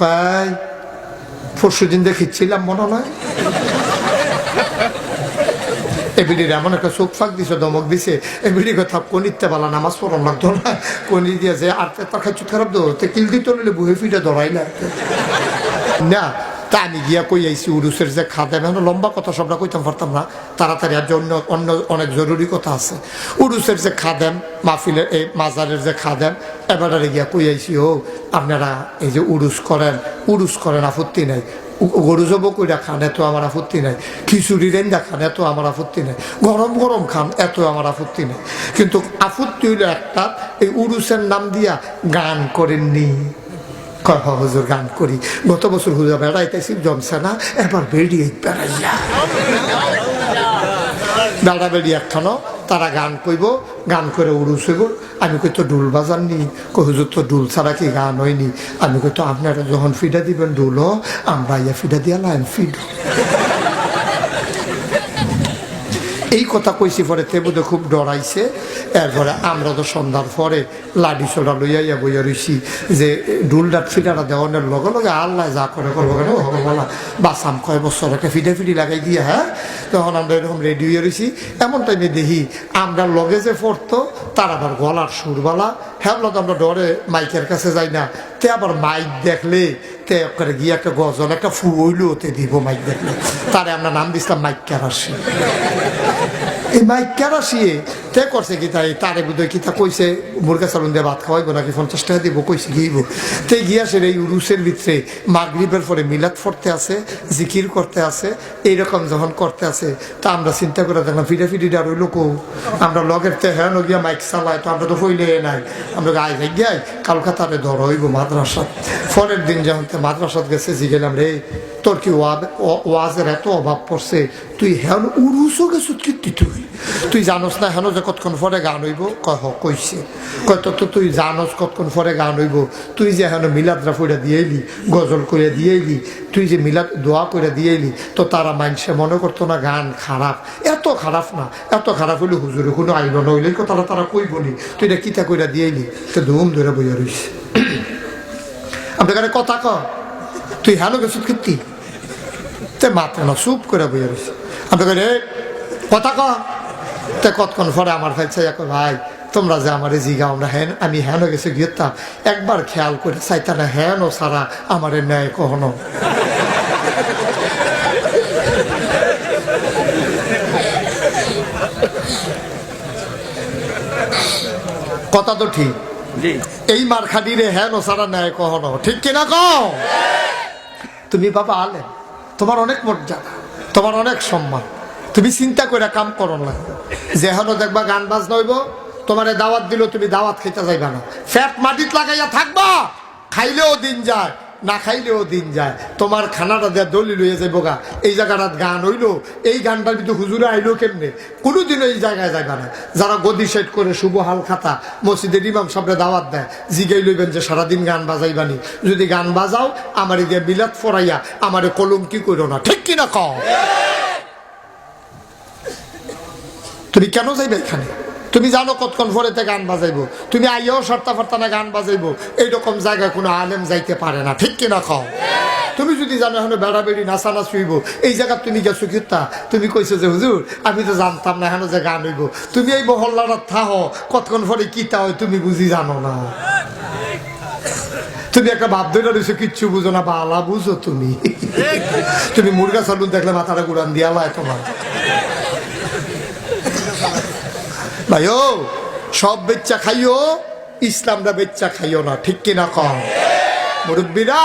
কয় পরশু দিন দেখিচ্ছিলাম মনে নয়। এবিডির এমন একটা চোখ ফাঁক দিছে, দমক দিছে। এবিডি কথা কনিতে পালা নামাজ পড়ন লাগতো না, কনি দিয়েছে আর তার খাইছু খারাপ দো কিল দিত নিলে বুহে ফিটে ধরাই না। তা আমি গিয়া কই আইসি উরুসের যে খাদেম, এখন লম্বা কথা সবটা কইতাম পারতাম না, তাড়াতাড়ি আর জন্য অন্য অনেক জরুরি কথা আছে। উরুসের যে খাদেম, মাহফিলের এই মাজারের যে খাদেম, এবারে গিয়া কই আইসি, ও আপনারা এই যে উরুস করেন আপত্তি নাই, গরু জব কইরা খান এত আমার আপত্তি নাই, খিচুড়ি রেন্দা খান এত আমার আপত্তি নাই, গরম গরম খান এত আমার আপত্তি নাই, কিন্তু আপত্তি হইল একটা, এই উরুসের নাম দিয়া গান করেননি। হুজুর গান করি, গত বছর হুজুর বেড়াইতেছি জমছে না, এবার বেরিয়ে বেড়াইয়া বেড়া বেরিয়ে একখানো তারা গান কইব, গান করে উড়ুস হইব। আমি কই তো ডুল বাজাননি, হুজুর তো ডুল ছাড়া কি গান হয়নি। আমি কই তো আপনারা যখন ফিডা দিবেন ডুল, আমরা ইয়া ফিডা দিয়া লাইন ফিড। এই কথা কইছি পরে তেবুদে খুব ডরাইছে। এরপরে আমরা তো সন্ধ্যার পরে লাডি সোডা লইয়া বইয়া রইছি যে ডুলডাট ফিডাটা দেওয়ানের লগে লগে আল্লাহ যা করে করবো কেন বলা বাসাম কয় বছর একটা ফিডি লাগাই দিয়ে। হ্যাঁ, তখন আমরা এরকম রেডি হয়ে রয়েছি। এমন টাইমে দেখি আমরা লগে যে পড়তো তার আবার গলার সুরবালা, হ্যাঁ তো আমরা ডরে মাইকের কাছে যাই না। তে আবার মাইক দেখলে তে করে গিয়ে একটা গজল একটা ফুইলো ওতে দিব মাইক দেখলে। তারে আমরা নাম দিছিলাম মাইক ক্যারাসি। এই মাইক ক্যারাসিয়ে তে করছে কি তাই তারে বুধই কিতা কইছে মুরগা চালুন দিয়ে ভাত খাওয়াইবো নাকি 50 টাকা দিব, কইছে গিয়েব। তে গিয়াছে এই উরুসের ভিতরে মাগরিবের পরে মিলাদ পড়তে আছে, জিকির করতে আছে, এইরকম যখন করতে আছে তা আমরা চিন্তা করে দেখলাম ফিডা রইল কো, আমরা লগের তে হ্যাঁ গিয়া মাইক চালাই, তো আমরা তো ফইলে নাই, আমরা আয় যাই গিয়াই কালকা তারে ধর হইব মাদ্রাসাত। পরের দিন যখন মাদ্রাসাত গেছে জিগেলাম, রে তোর কি ওয়াজের এত অভাব পড়ছে, তুই হ্যাঁ উরুসও গেছ কীর্তি, তুই জানোস না হেন যে কতক্ষণ পরে গান হইব? কইছে কয় তো তুই জানোস কতক্ষণ পরে গান হইব? তুই যে হেন মিলাদরা ফইরা দিয়েইলি, গজল করে দিয়েইলি, তুই যে মিলাদ দোয়া করে দিয়েইলি, তো তারা মাইনসে মনে করতো না গান খারাপ? এত খারাপ না, এত খারাপ হইলে হুজুরে কোনো আইল নইলে কথাটা তারা কইবনি, তুই এটা কিতা কইরা দিয়েইলি। তো ধুম ধরে বইয়া রইছে। আপনার কথা ক তুই হেন গেছ কীর্তি, তে মাত্র না চুপ করে বইয়া রইছে। আপনার কথা ক তে কতক্ষণ পরে আমার ফেলছে ভাই তোমরা যে আমার জিগা আমরা হ্যান আমি হ্যান গেছে গিয়েতাম, একবার খেয়াল করে চাইতা না হ্যান ও সারা আমার ন্যায় কখনো। কথা তো ঠিক, এই মার খাটি রে হ্যান ও সারা ন্যায় কখনো, ঠিক কিনা কও? তুমি বাবা আলে, তোমার অনেক মর্যাদা, তোমার অনেক সম্মান, তুমি চিন্তা করে কাম করো না। যেহেন দেখবা গান বাজনা হইব, তোমার দাওয়াত দিল তুমি দাওয়াত খাইতে যাইবা না, ফ্যাট মাটিত লাগাইয়া থাকবা, খাইলেও দিন যায় না খাইলেও দিন যায়, তোমার খানাটা দেওয়া দলি লইয়া যাইব গা। এই জায়গাটা গান হইলো, এই গানটার ভিতরে হুজুরে আইলো কেমনে, কোনোদিনও এই জায়গায় যাইবা না। যারা গদি সেট করে শুভ হাল খাতা মসজিদের ইমাম সাহেবরে দাওয়াত দেয়, জিগাই লইবেন যে সারাদিন গান বাজাইবানি, যদি গান বাজাও আমার দিয়ে বিলাত ফরাইয়া আমারে কলঙ্কি করো না, ঠিক কিনা কও? তুমি কেন যাইবে এখানে? তুমি জানো কতক্ষণ পরেতে গান বাজাইবো, তুমি আইয়াও সর্তা ফর্তা না গান বাজাইবো, এইরকম জায়গায় কোনো আলেম যাইতে পারে না, ঠিক কিনা কও? তুমি যদি জানো এখন বেড়া বেড়ি নাচানা শুইব, এই জায়গা তুমি গেছো কিতা, তুমি কইছো যে হুজুর আমি তো জানতাম না এখন যে গান হইব, তুমি এই মহল্লাটা থাহ, কতক্ষণ পরে কিতা হয় তুমি বুঝি জানো না। তুমি একটা ভাব ধরে রয়েছো, কিচ্ছু বুঝো না, বালা বুঝো তুমি। তুমি মুরগা সালুন দেখলে মাথাটা গুড়ান দিয়া লাই তোমার। ভাইও সব বেচ্চা খাইও, ইসলামটা বেচ্চা খাইও না, ঠিক কিনা কম? মুরব্বীরা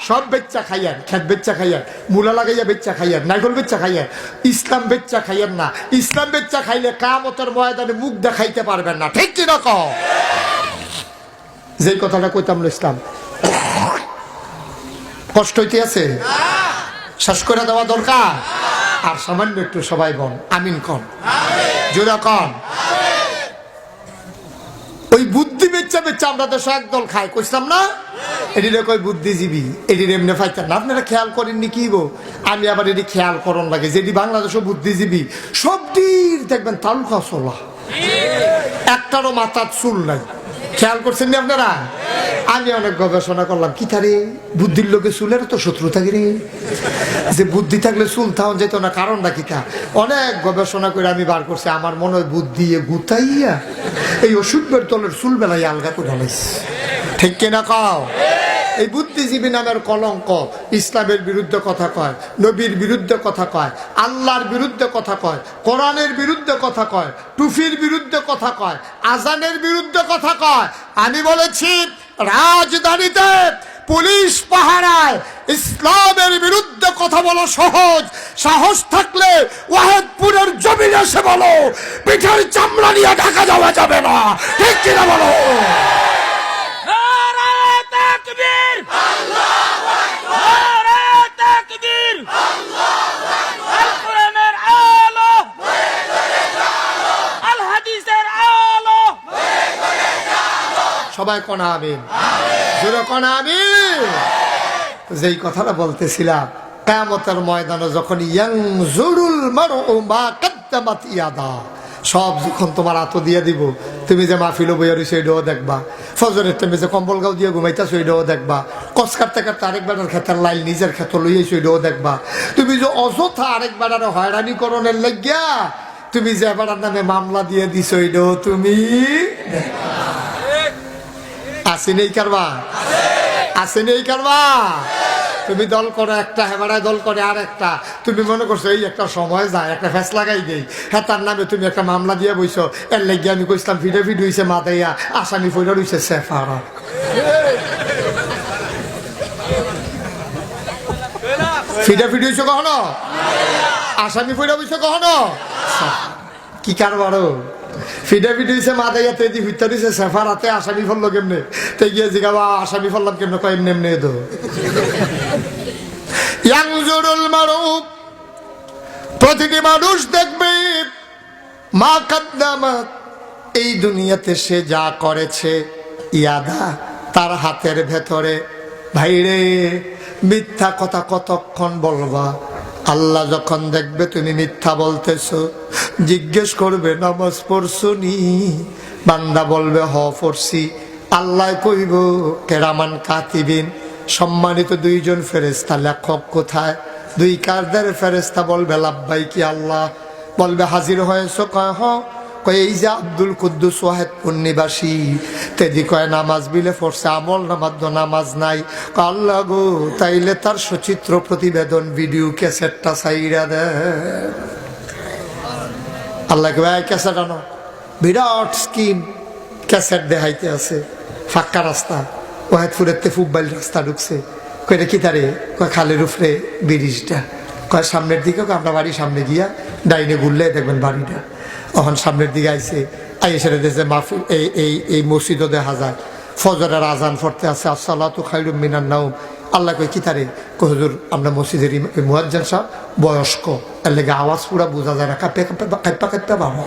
সব বেচ্চা খাইয়েন, খেত বেচ্চা খাইয়েন, মূলা লাগাইয়া বেচ্চা খাইয়েন, নাইকল বেচ্চা খাইয়েন, ইসলাম বেচ্চা খাইয়েন না। ইসলাম বেচ্চা খাইলে কিয়ামতের ময়দানে মুখ দেখাইতে পারবেন না, ঠিক কিনা কম? যেই কথাটা কইতাম ইসলাম কষ্ট হইতে আছে, শেষ করে দেওয়া দরকার। আর সামান্য একটু সবাই বল আমিন কন, জোরা কন। ওই বুদ্ধি বেচ্চা বেচ্চা আমরা তো একদল খাই, কইছিলাম না? এটিরে কই বুদ্ধিজীবী, এটির এমনি ফাইতেন না। আপনারা খেয়াল করেননি কি গো? আমি আবার এটি খেয়াল করন লাগে, যেটি বাংলাদেশও বুদ্ধিজীবী সব দিন দেখবেন তালুকা চলা, একটারও মাথার চুল নাই, খেয়াল করছেন না আপনারা? আমি অনেক গবেষণা করলাম, কি তারে বুদ্ধির লোকে চুলের তো শত্রু থাকে রে, যে বুদ্ধি থাকলে চুল থাউন যেত না, কারণটা কি? তা অনেক গবেষণা করে আমি বার করছি, আমার মনে হয় বুদ্ধি গুতাইয়া এই অসুখের তলের চুল বেলায় আলগা করে ঢালাইছে। ঠিক কিনা কও? এই বুদ্ধিজীবী নামের কলঙ্ক ইসলামের বিরুদ্ধে কথা কয়, নবীর বিরুদ্ধে কথা কয়, আল্লাহর বিরুদ্ধে কথা কয়, কোরআনের বিরুদ্ধে কথা কয়, টুফির বিরুদ্ধে কথা কয়, আজানের বিরুদ্ধে কথা কয়। আমি বলেছি রাজধানীতে পুলিশ পাহারায় ইসলামের বিরুদ্ধে কথা বলা সহজ, সাহস থাকলে ওয়াহেদপুরের জমিনে এসে বলো, পিঠের চামড়া নিয়ে ঢাকা যাওয়া যাবে না। ঠিক কিনা বলো? সবাই কোন আমিন, জোরে কোন আমিন। যেই কথাটা বলতেছিলাম, কিয়ামতের ময়দানে যখন ইয়ানজুরুল মারউ মা কাদ্দামাত ইয়াদা, সব যখন তোমার হাত দিয়ে দিব, তুমি যে মাহফিল বইয়া রইছো এটাও দেখবা, ফজরের টাইমে যে কম্বল গাও দিয়ে ঘুমাইতেছো এটাও দেখবা, কস কাটতে কাটতে আরেকবারের ক্ষেতের লাইল নিজের ক্ষেত লইয়াছো এটাও দেখবা, তুমি যে অযথা আরেকবারের হয়রানিকরণের লাগিয়া তুমি যে এবার নামে মামলা দিয়ে দিছো এটাও তুমি আসি নেই কারবা, আসি নেই কারবা। তুমি দল করো একটা, হেবারায় দল করে আর একটা, তুমি মনে করছো এই একটা সময় যায় একটা ফ্যাস লাগাই দেই, হ্যাঁ তার নামে তুমি একটা মামলা দিয়ে বইছো। এর লাগিয়ে আমি কইছিলাম ভিডিও হইছে মাদাইয়া, আসামি ফইরা রইছে সেফারা। ফিডাফিডি হইছে কখনো? আসামি ফইরা বইছো কখনো? কি কারবারো ফিডাফিডি হইছে মাদাইয়া, তেজি হইতে দিছে সেফারাতে, আসামি ফললো কেমনে? তে গিয়ে জিগাবা আসামি ফললাম কেমনে? কয় এমনি এমনি তো। ইয়ানজুরুল মারউ, প্রতিটি মানুষ দেখবে মা কাদ্দামাত, এই দুনিয়াতে সে যা করেছে, ইয়াদা, তার হাতের ভেতরে। ভাইরে মিথ্যা কথা কতক্ষণ বলবা? আল্লাহ যখন দেখবে তুমি মিথ্যা বলতেছো, জিজ্ঞেস করবে নামাজ পড়ছো নি? বান্দা বলবে হ পড়ছি। আল্লাহ কইব কেরামান কাতিবিন, সম্মানিত দুইজন ফেরেশতা লেখক কোথায়? দুই কাজের ফেরেশতা বলবে লাব্বাইকি আল্লাহ। বলবে হাজির হয়েছো? কয় হ। কয় এই যে আব্দুল কুদ্দুস ওয়াহেদপুর নিবাসী, তেদি কয় নামাজ বিলে পড়ছে, আমল নামাজ নামাজ নাই। আল্লাহ গো, তাইলে তার সচিত্র প্রতিবেদন ভিডিও ক্যাসেটটা সাইরা দে। আল্লাহ কে ভাই ক্যাসেট আনো, বিরাট স্কিম ক্যাসেট দেখাইতে আছে। ফাঁকা রাস্তা, ওয়াহেদপুরের তে ফুটবল রাস্তা ঢুকছে। কয়টা কি তারে? কয় খালের উপরে ব্রিজটা। কয় সামনের দিকে, আমরা বাড়ির সামনে গিয়া ডাইনে ঘুরলে দেখবেন বাড়িটা। তখন সামনের দিকে আইসে, আইসে দেশে মাহফিল এই মসজিদও দেখা যায়, ফজরের আজান পড়তে আছে, আসসালাতু খায়রুম মিনান নাওম। আল্লাহ কই কি তারে? কই হুজুর আমরা মসজিদের মুয়াজ্জিন সাহেব বয়স্ক, এর লেগে আওয়াজ পুরা বোঝা যায় না, কাঁপে কাঁপতে বাবা।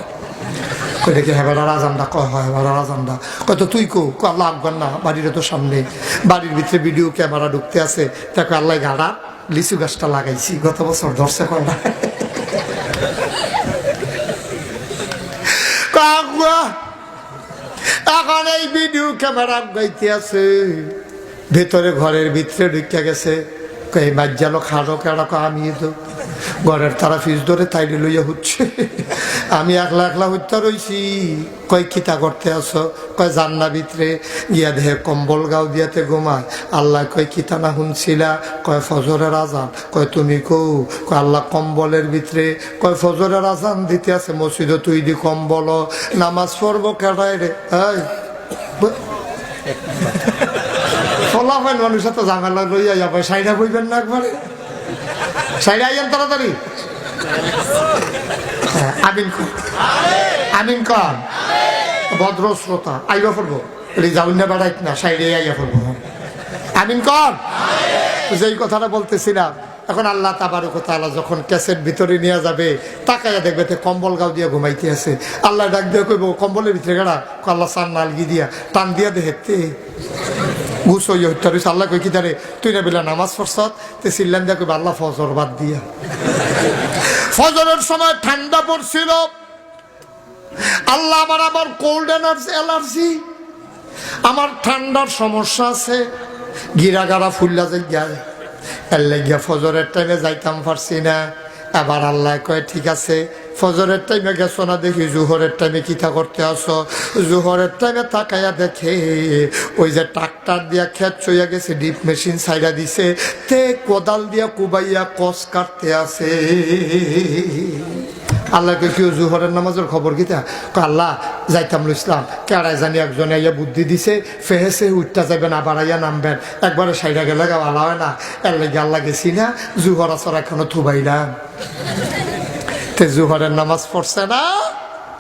কই দেখি হেবারার আজানটা? কয় হয় হেবারার আজানটা। কয় তো তুই কো? আল্লাহ আফগান না, বাড়ির তো সামনে, বাড়ির ভিতরে ভিডিও ক্যামেরা ঢুকতে আছে। তাকে আল্লাহ গাড়া লিচু গাছটা লাগাইছি, গত বছর ধরছে কয় না। এখন এই ভিডিও ক্যামেরা গাইতে আছে, ভেতরে ঘরের ভিতরে ঢুকে গেছে। এই বাজ্যালো খাড়ো কেড়া? আমি তো ঘরের তারা ফিস ধরে তাইলে লইয়া হচ্ছে, আমি একলা একলা হত্যা রইছি। কয় কিতা করতে আসো? কয় জান্না ভিতরে গিয়া দেহে কম্বল গাও দিয়াতে ঘুমায়। আল্লাহ কয় কিতা না শুনছিলা? কয় ফজরের আজান। কয় তুমি কৌ? কয় আল্লাহ কম্বলের ভিতরে। কয় ফজরের আজান দিতে আছে মসজিদে, তুই দি কম্বল নামাজ পড়বো কেডায় রে? ফলাফেন মানুষ এত ঝামেলা লইয়া যাবে, সাইডা বইবেন না একবারে? সাইডা আইয়েন তাড়াতাড়ি। আমিন কর, আমিন কর। ভদ্র শ্রোতা আইবা পড়বো, যাউন না বেড়াইত না, সাইডে আইয়া পড়বো। আমিন কর। যেই কথাটা বলতেছিলাম, এখন আল্লাহ তাবারক ওয়া তাআলা যখন ক্যাসেট ভিতরে নিয়ে যাবে, তাকাইয়া দেখবে তে কম্বল গাও দিয়া ঘুমাইতে আছে। আল্লাহ ডাক দিয়া কইব কম্বলের ভিতরে গেড়া? আল্লাহ চান নালগি দিয়া টান দিয়া দেখতে ঘুষই হত্যা রয়েছে। আল্লাহ কই কি তারে? তুই না বেলা নামাজ পড়ছত? তে চিল্লান দিয়া কইব আল্লাহ ফজর বাদ দিয়া। ফজরের সময় ঠান্ডা পড়ছিল, আল্লাহ আমার কোল্ড অ্যালার্জি, আমার ঠান্ডার সমস্যা আছে, গিরাগারা ফুল্লা যায়, এর লাগিয়া ফজরের টাইমে যাইতাম পারছি না। এবার আল্লাহ কয় ঠিক আছে, ফজরের টাইমে গেছো না, দেখি জোহরের টাইমে কিতা করতে আসো। জোহরের টাইমে তাকাইয়া দেখে ওই যে ট্রাক্টর দিয়া খেত চইয়া গেছে, ডিপ মেশিন সাইডা দিছে, তে কোদাল দিয়া কুবাইয়া কস কাটতে আছে। আল্লাহকে কেউ জোহরের নামাজের খবর কিতা? আল্লাহ যাইতাম ইসলাম, কেড়াই জানি একজনে ইয়া বুদ্ধি দিছে, ফেহেসে উঠতে যাবেন আবার আইয়া নামবেন, একবারে সাইডা গেলে ভালো হয় না। এর লাগে আল্লাহ গেছি না, জোহর আসর এখনো থুবাইলাম। তে জোহরের নামাজ পড়ছে না,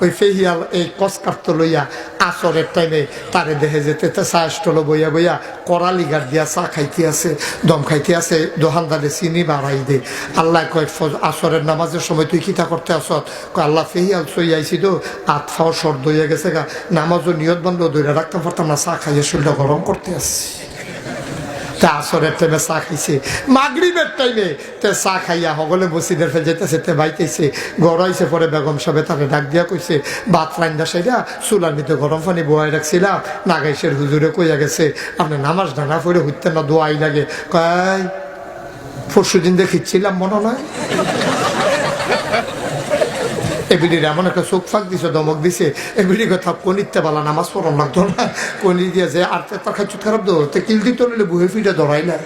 ওই ফেহিয়াল এই কসকার্ত লইয়া আসরের টাইমে তারে দেহে যেতে চা স্টলো বইয়া বইয়া করালি গার দিয়া চা খাইতে আছে, দম খাইতে আছে, দোকানদারে চিনি বাড়াই দে। আল্লাহ কয় আসরের নামাজের সময় তুই কিতা করতে আসত? আল্লাহ ফেহিয়াল চই আইসি তো, আত ফাও সর্দ হইয়া গেছে গা, নামাজও নিয়ত বন্ধ ধরে রাখতে পারতাম না, চা খাইয়ে শরীরটা গরম করতে আসছি। তা আসরের টাইমে চা খাইছে, মাগরিবের টাইমে তে চা খাইয়া হগলে মসজিদের ফেল যেতেছে, তে বাইতেছে গড়াইছে। পরে বেগম সাহেব তাকে ডাক দিয়া কইছে, ভাত রান্না সাইডা চুলার ভিতরে গরম পানি বয়াই রাখছিলাম, নাগাইশের হুজুরে কইয়া গেছে আপনি নামাজ ডানা পড়ে হইতে না, দোয়াই লাগে। কয় পরশু দিন দেখিচ্ছিলাম মনে নয়। এবিডির এমন একটা চোখ ফাঁক দিছে, দমক দিছে, এবিডি কথা কনিতে পালা নামাজ পড়ন লাগতো না, কনি দিয়েছে আর তার খাচ্ছু খারাপ দো কিল দিতে নিলে বুহে ফিরে ধরাই না।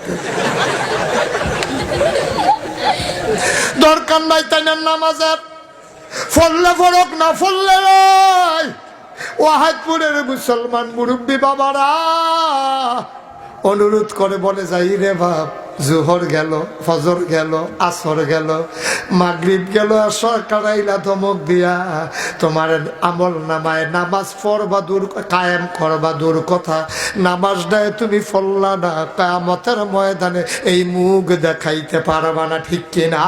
দরকার নাই তাই না নামাজের, ফললে ফরক না ফললে নয়। ওয়াহাদপুরের মুসলমান মুরব্বী বাবারা অনুরোধ করে বলে, যাই রে বাপ, জোহর গেল, ফজর গেল, আসর গেল, মাগরিব গেল, আর সরকারাইলা ধমক দিয়া তোমার আমল নামায় নামাজ পড়বা দূর, কায়েম করবা দূর কথা, নামাজ দেয় তুমি ফল্লা না, কিয়ামতের ময়দানে এই মুখ দেখাইতে পারবা না, ঠিক কিনা?